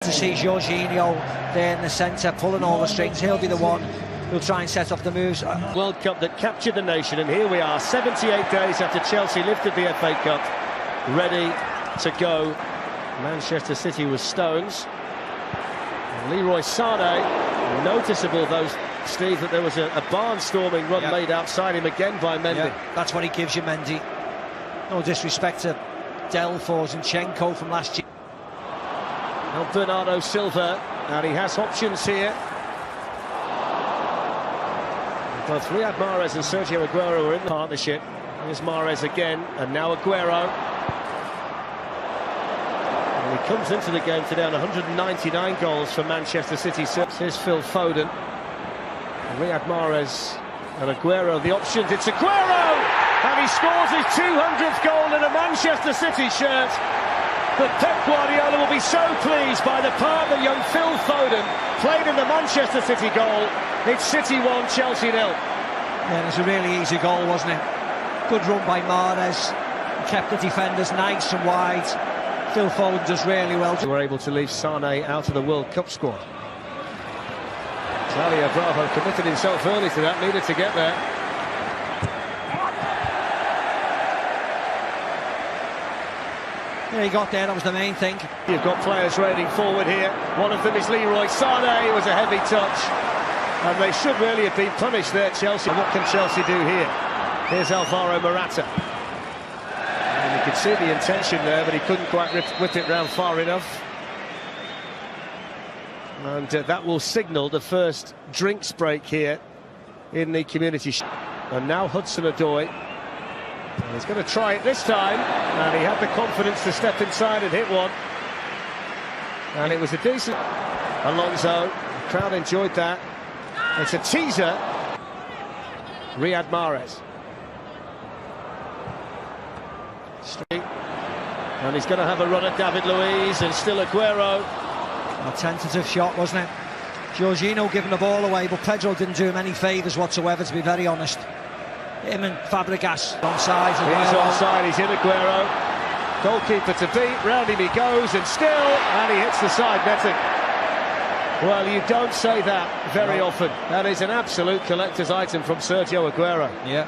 To see Jorginho there in the centre, pulling all the strings. He'll be the one who'll try and set off the moves. World Cup that captured the nation, and here we are, 78 days after Chelsea lifted the FA Cup, ready to go. Manchester City with Stones. And Leroy Sané, noticeable though, Steve, that there was a barnstorming run made outside him again by Mendy. That's what he gives you, Mendy. No disrespect to Delph or Zinchenko from last year. Now Bernardo Silva, and he has options here. Both Riyad Mahrez and Sergio Aguero are in the partnership. Here's Mahrez again, and now Aguero. And he comes into the game today on 199 goals for Manchester City. Here's Phil Foden. And Riyad Mahrez and Aguero, the options. It's Aguero! And he scores his 200th goal in a Manchester City shirt. But Pep Guardiola will be so pleased by the part that young Phil Foden played in the Manchester City goal. It's City 1, Chelsea 0. Yeah, it was a really easy goal, wasn't it? Good run by Mahrez. Kept the defenders nice and wide. Phil Foden does really well. They were able to leave Sané out of the World Cup squad. Talia Bravo committed himself early to that, needed to get there. Yeah, he got there, that was the main thing. You've got players raining forward here. One of them is Leroy Sané. It was a heavy touch. And they should really have been punished there, Chelsea. What can Chelsea do here? Here's Alvaro Morata. And you could see the intention there, but he couldn't quite whip it round far enough. And that will signal the first drinks break here in the Community Shield. And now Hudson-Odoi. He's going to try it this time, and he had the confidence to step inside and hit one. And it was a decent... Alonso, the crowd enjoyed that. It's a teaser. Riyad Mahrez. Straight. And he's going to have a run at David Luiz, and still Aguero. A tentative shot, wasn't it? Jorginho giving the ball away, but Pedro didn't do him any favours whatsoever, to be very honest. Him and Fabregas onside. He's onside, he's hit Aguero. Goalkeeper to beat, round him he goes, and still, and he hits the side netting. Well, you don't say that very often. That is an absolute collector's item from Sergio Aguero. Yeah.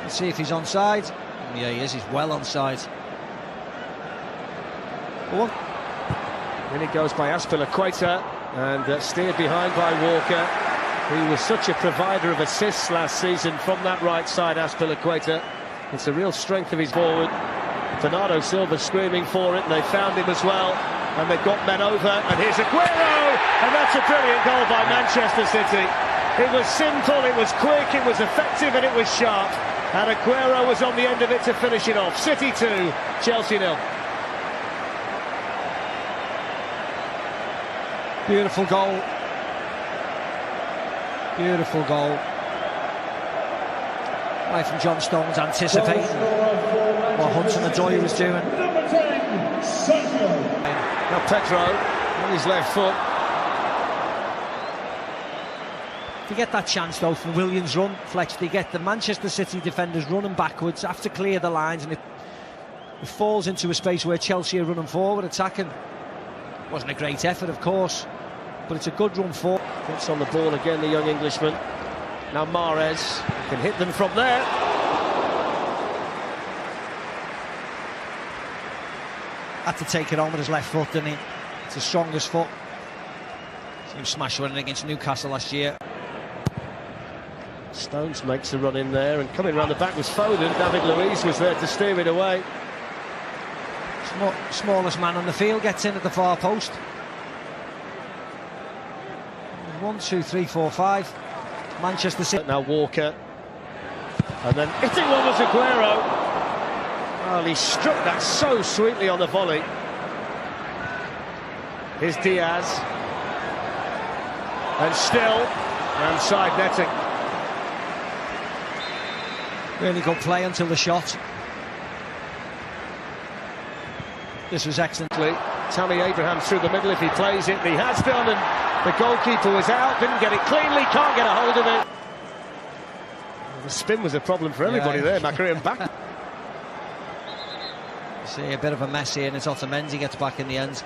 Let's see if he's onside. Yeah, he is, he's well onside. Then it goes by Azpilicueta, and steered behind by Walker. He was such a provider of assists last season from that right side, Azpilicueta. It's a real strength of his forward. Bernardo Silva screaming for it, and they found him as well. And they've got men over, and here's Aguero! And that's a brilliant goal by Manchester City. It was simple, it was quick, it was effective, and it was sharp. And Aguero was on the end of it to finish it off. City 2, Chelsea 0. Beautiful goal. Beautiful goal. Right from John Stones, anticipating what Hudson-Odoi was doing. Now Pedro on his left foot. To get that chance though from Williams' run, Fletch, they get the Manchester City defenders running backwards, have to clear the lines, and it falls into a space where Chelsea are running forward, attacking. Wasn't a great effort, of course, but it's a good run forward. Gets on the ball again, the young Englishman. Now Mahrez can hit them from there. Had to take it on with his left foot, didn't he? It's his strongest foot. He was smash running against Newcastle last year. Stones makes a run in there, and coming around the back was Foden. David Luiz was there to steer it away. Smallest man on the field gets in at the far post. 1, 2, 3, 4, 5. Manchester City. Now Walker. And then hitting one was Aguero. Well, he struck that so sweetly on the volley. Here's Diaz. And still, and side netting. Really good play until the shot. This was excellently. Tammy Abraham through the middle if he plays it, and he has done, and the goalkeeper was out, didn't get it cleanly, can't get a hold of it. The spin was a problem for everybody there, Macri, and back. See a bit of a mess here, and it's Otamendi gets back in the end.